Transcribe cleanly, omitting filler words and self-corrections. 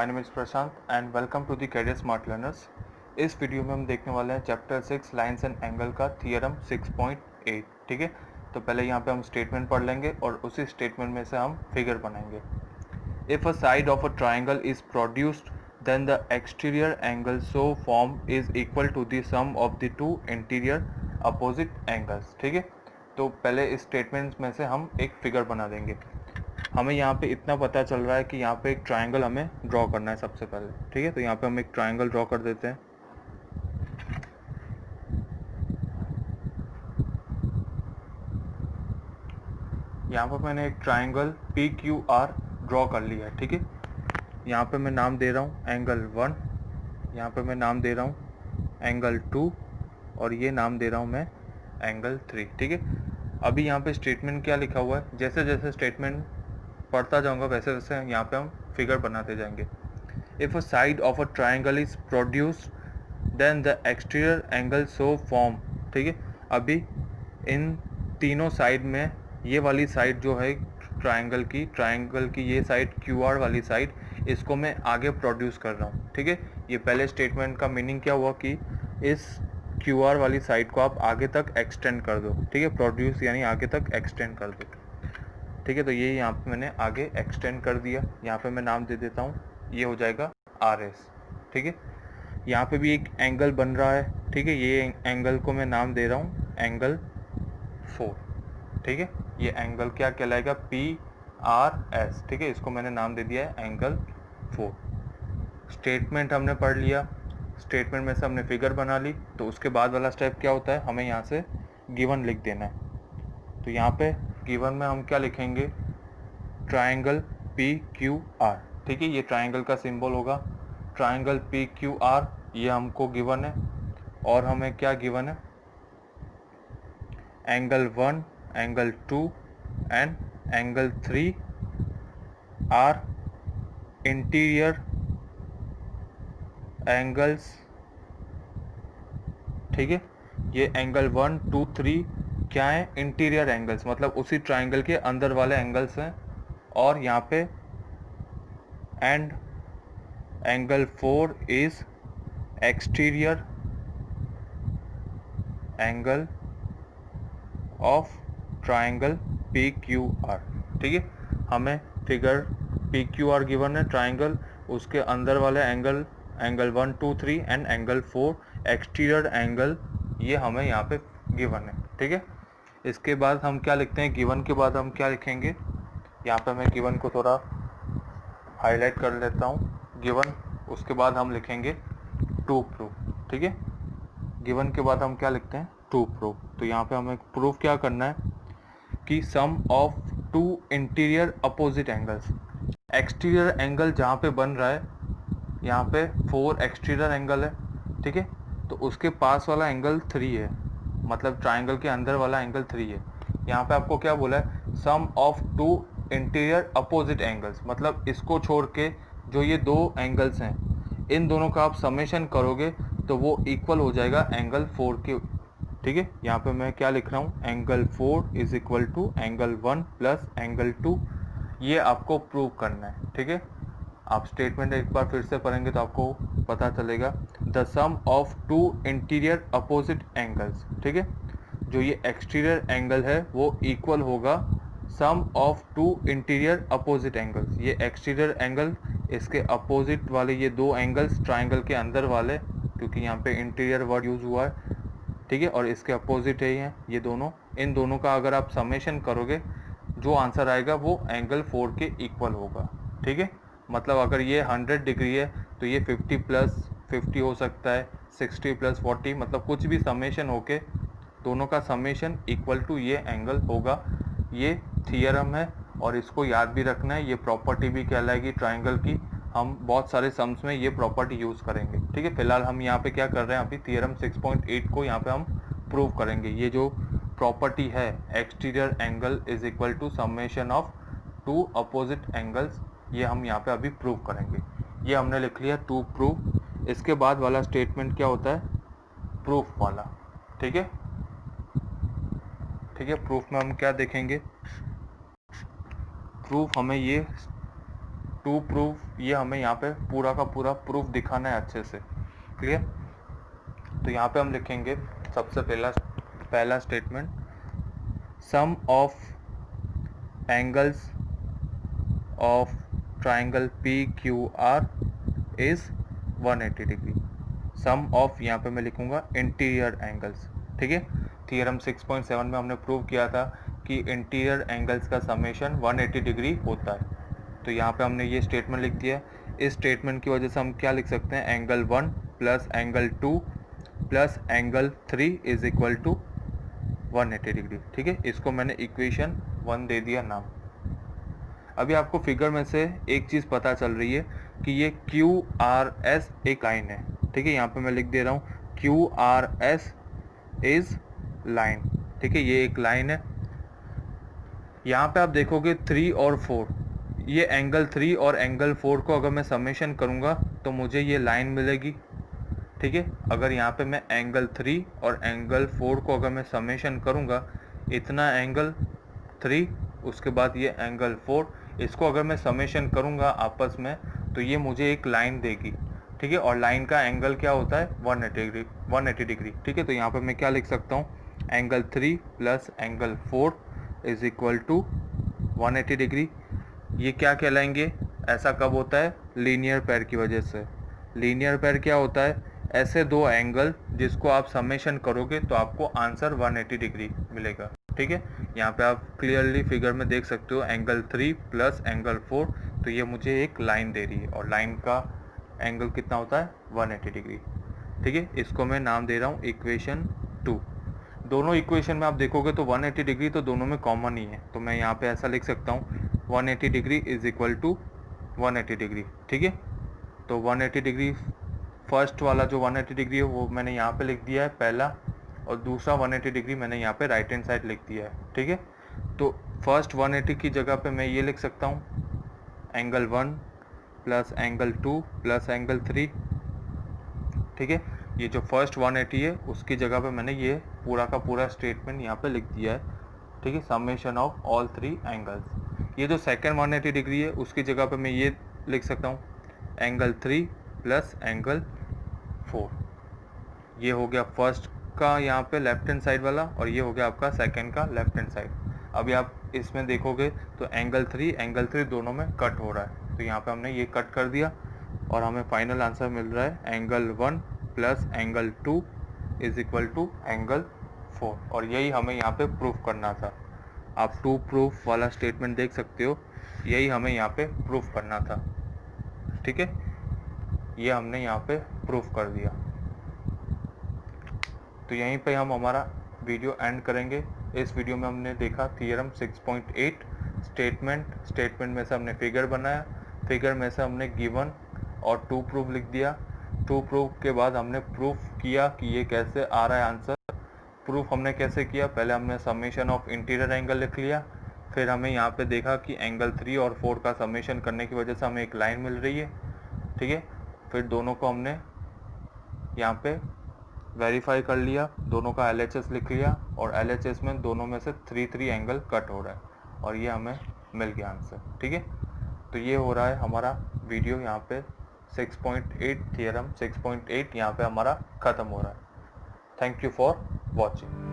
My name is Prashant and welcome to the career smart learners. इस video में हम देखने वाले हैं चैप्टर 6 लाइन्स एंड एंगल का थियरम 6.8। ठीक है, तो पहले यहाँ पे हम स्टेटमेंट पढ़ लेंगे और उसी स्टेटमेंट में से हम फिगर बनाएंगे। If a side of a triangle is produced then the exterior angle so form is equal to the sum of the two interior opposite angles. ठीक है, तो पहले इस स्टेटमेंट में से हम एक फिगर बना देंगे। हमें यहाँ पे इतना पता चल रहा है कि यहाँ पे एक ट्रायंगल हमें ड्रॉ करना है सबसे पहले। ठीक है, तो यहाँ पे हम एक ट्रायंगल ड्रॉ कर देते हैं। यहाँ पर मैंने एक ट्रायंगल PQR ड्रॉ कर लिया है। ठीक है, यहाँ पे मैं नाम दे रहा हूँ एंगल 1, यहाँ पे मैं नाम दे रहा हूँ एंगल 2 और ये नाम दे रहा हूँ मैं एंगल 3। ठीक है, अभी यहाँ पे स्टेटमेंट क्या लिखा हुआ है, जैसे जैसे स्टेटमेंट पढ़ता जाऊँगा वैसे वैसे यहाँ पे हम फिगर बनाते जाएंगे। If a side of a triangle is produced, then the exterior angle so form। ठीक है, अभी इन तीनों साइड में ये वाली साइड जो है ट्रायंगल की ये साइड QR वाली साइड, इसको मैं आगे प्रोड्यूस कर रहा हूँ। ठीक है, ये पहले स्टेटमेंट का मीनिंग क्या हुआ कि इस QR वाली साइड को आप आगे तक एक्सटेंड कर दो। ठीक है, प्रोड्यूस यानी आगे तक एक्सटेंड कर दो। ठीक है, तो ये यहाँ पे मैंने आगे एक्सटेंड कर दिया। यहाँ पे मैं नाम दे देता हूँ, ये हो जाएगा RS। ठीक है, यहाँ पे भी एक एंगल बन रहा है। ठीक है, ये एंगल को मैं नाम दे रहा हूँ एंगल 4। ठीक है, ये एंगल क्या कहलाएगा, PRS। ठीक है, इसको मैंने नाम दे दिया है एंगल 4। स्टेटमेंट हमने पढ़ लिया, स्टेटमेंट में से हमने फिगर बना ली। तो उसके बाद वाला स्टेप क्या होता है, हमें यहाँ से गिवन लिख देना है। तो यहाँ पे गिवन में हम क्या लिखेंगे, ट्रायंगल PQR। ठीक है, ये ट्रायंगल का सिंबल होगा ट्रायंगल PQR, ये हमको गिवन है। और हमें क्या गिवन है, angle 1, angle 2 and angle 3 are interior angles. ठीक है, ये एंगल 1, 2, 3 क्या है, इंटीरियर एंगल्स, मतलब उसी ट्रायंगल के अंदर वाले एंगल्स हैं। और यहाँ पे and angle 4 is exterior angle of triangle PQR। ठीक है, हमें फिगर PQR गिवन है ट्रायंगल, उसके अंदर वाले angle 1, 2, 3 and angle 4 exterior angle, ये हमें यहाँ पे गिवन है। ठीक है, इसके बाद हम क्या लिखते हैं, गिवन के बाद हम क्या लिखेंगे, यहाँ पे मैं गिवन को थोड़ा हाईलाइट कर लेता हूँ। गिवन, उसके बाद हम लिखेंगे टू प्रूफ। ठीक है, गिवन के बाद हम क्या लिखते हैं, टू प्रूफ। तो यहाँ पे हमें प्रूफ क्या करना है कि sum of two interior opposite angles, exterior angle जहाँ पे बन रहा है, यहाँ पे 4 एक्सटीरियर एंगल है। ठीक है, तो उसके पास वाला एंगल 3 है, मतलब ट्रायंगल के अंदर वाला एंगल 3 है। यहाँ पे आपको क्या बोला है, sum of two interior opposite angles, मतलब इसको छोड़ के जो ये दो एंगल्स हैं, इन दोनों का आप समेशन करोगे तो वो इक्वल हो जाएगा एंगल 4 के। ठीक है, यहाँ पे मैं क्या लिख रहा हूँ, angle 4 is equal to angle 1 plus angle 2। ये आपको प्रूव करना है। ठीक है, आप स्टेटमेंट एक बार फिर से पढ़ेंगे तो आपको पता चलेगा, the sum of two interior opposite angles. ठीक है, जो ये एक्सटीरियर एंगल है वो इक्वल होगा sum of two interior opposite angles. ये एक्सटीरियर एंगल, इसके अपोजिट वाले ये दो एंगल्स ट्रायंगल के अंदर वाले, क्योंकि यहाँ पे इंटीरियर वर्ड यूज हुआ है। ठीक है, और इसके अपोजिट है ये दोनों, इन दोनों का अगर आप समेशन करोगे, जो आंसर आएगा वो एंगल 4 के इक्वल होगा। ठीक है, मतलब अगर ये 100 डिग्री है तो ये 50 प्लस 50 हो सकता है, 60 प्लस 40, मतलब कुछ भी समेशन होके दोनों का समेशन इक्वल टू ये एंगल होगा। ये थियरम है और इसको याद भी रखना है, ये प्रॉपर्टी भी कहलाएगी ट्रायंगल की। हम बहुत सारे सम्स में ये प्रॉपर्टी यूज़ करेंगे। ठीक है, फिलहाल हम यहाँ पे क्या कर रहे हैं, अभी थियरम 6.8 को यहाँ पे हम प्रूव करेंगे। ये जो प्रॉपर्टी है, exterior angle is equal to summation of two opposite angles, ये हम यहाँ पे अभी प्रूव करेंगे। ये हमने लिख लिया टू प्रूव। इसके बाद वाला स्टेटमेंट क्या होता है, प्रूफ वाला। ठीक है, ठीक है, प्रूफ में हम क्या देखेंगे, प्रूफ हमें ये टू प्रूफ, ये हमें यहाँ पे पूरा का पूरा प्रूफ दिखाना है अच्छे से, क्लियर। तो यहाँ पे हम लिखेंगे सबसे पहला statement, sum of angles of triangle P Q R is 180 degree. Sum of, यहाँ पे मैं लिखूंगा इंटीरियर एंगल्स, ठीक है। थियरम 6.7 में हमने प्रूव किया था कि इंटीरियर एंगल्स का समेशन 180 डिग्री होता है। तो यहाँ पे हमने ये स्टेटमेंट लिख दिया। इस स्टेटमेंट की वजह से हम क्या लिख सकते हैं, angle 1 plus angle 2 plus angle 3 is equal to 180 degree, ठीक है। इसको मैंने इक्वेशन 1 दे दिया नाम। अभी आपको फिगर में से एक चीज़ पता चल रही है कि ये QRS एक लाइन है, ठीक है। यहाँ पे मैं लिख दे रहा हूँ QRS इज लाइन, ठीक है, ये एक लाइन है। यहाँ पे आप देखोगे 3 और 4, ये एंगल 3 और एंगल 4 को अगर मैं समेशन करूँगा तो मुझे ये लाइन मिलेगी, ठीक है। अगर यहाँ पे मैं एंगल 3 और एंगल 4 को अगर मैं समेशन करूँगा, इतना एंगल 3 उसके बाद ये एंगल 4, इसको अगर मैं समेशन करूँगा आपस में तो ये मुझे एक लाइन देगी, ठीक है। और लाइन का एंगल क्या होता है, 180 डिग्री, ठीक है। तो यहाँ पे मैं क्या लिख सकता हूँ, angle 3 plus angle 4 is equal to 180 degree. ये क्या कहलाएंगे, ऐसा कब होता है, लीनियर पेयर की वजह से। लीनियर पेयर क्या होता है, ऐसे दो एंगल जिसको आप समेशन करोगे तो आपको आंसर 180 डिग्री मिलेगा, ठीक है। यहाँ पे आप क्लियरली फिगर में देख सकते हो एंगल 3 प्लस एंगल 4, तो ये मुझे एक लाइन दे रही है और लाइन का एंगल कितना होता है, 180 डिग्री, ठीक है। इसको मैं नाम दे रहा हूँ इक्वेशन 2। दोनों इक्वेशन में आप देखोगे तो 180 डिग्री तो दोनों में कॉमन ही है, तो मैं यहाँ पे ऐसा लिख सकता हूँ 180 degree is equal to 180 degree, ठीक है। तो 180 डिग्री, फर्स्ट वाला जो 180 डिग्री है वो मैंने यहाँ पे लिख दिया है पहला, और दूसरा 180 डिग्री मैंने यहाँ पे राइट हैंड साइड लिख दिया है, ठीक है। तो फर्स्ट 180 की जगह पे मैं ये लिख सकता हूँ angle 1 plus angle 2 plus angle 3, ठीक है। ये जो फर्स्ट 180 है उसकी जगह पे मैंने ये पूरा का पूरा स्टेटमेंट यहाँ पे लिख दिया है, ठीक है, समेशन ऑफ ऑल 3 एंगल्स। ये जो सेकेंड 180 डिग्री है उसकी जगह पे मैं ये लिख सकता हूँ एंगल 3 प्लस एंगल 4। ये हो गया फर्स्ट का यहाँ पे लेफ्ट हैंड साइड वाला, और ये हो गया आपका सेकेंड का लेफ्ट हैंड साइड। अभी आप इसमें देखोगे तो एंगल 3 दोनों में कट हो रहा है, तो यहाँ पे हमने ये कट कर दिया और हमें फाइनल आंसर मिल रहा है angle 1 plus angle 2 is equal to angle 4, और यही हमें यहाँ पे प्रूफ करना था। आप 2 प्रूफ वाला स्टेटमेंट देख सकते हो, यही हमें यहाँ पे प्रूफ करना था, ठीक है। ये हमने यहाँ पे प्रूफ कर दिया। तो यहीं पे हम हमारा वीडियो एंड करेंगे। इस वीडियो में हमने देखा थियरम 6.8 स्टेटमेंट में से हमने फिगर बनाया, फिगर में से हमने गिवन और 2 प्रूफ लिख दिया। 2 प्रूफ के बाद हमने प्रूफ किया कि ये कैसे आ रहा है आंसर। प्रूफ हमने कैसे किया, पहले हमने समेशन ऑफ इंटीरियर एंगल लिख लिया, फिर हमें यहाँ पे देखा कि एंगल 3 और 4 का समेशन करने की वजह से हमें एक लाइन मिल रही है, ठीक है। फिर दोनों को हमने यहाँ पे वेरीफाई कर लिया, दोनों का LHS लिख लिया, और LHS में दोनों में से 3 एंगल कट हो रहा है, और ये हमें मिल गया आंसर, ठीक है। तो ये हो रहा है हमारा वीडियो यहाँ पे 6.8 थियरम 6.8 यहाँ पे हमारा ख़त्म हो रहा है। Thank you for watching.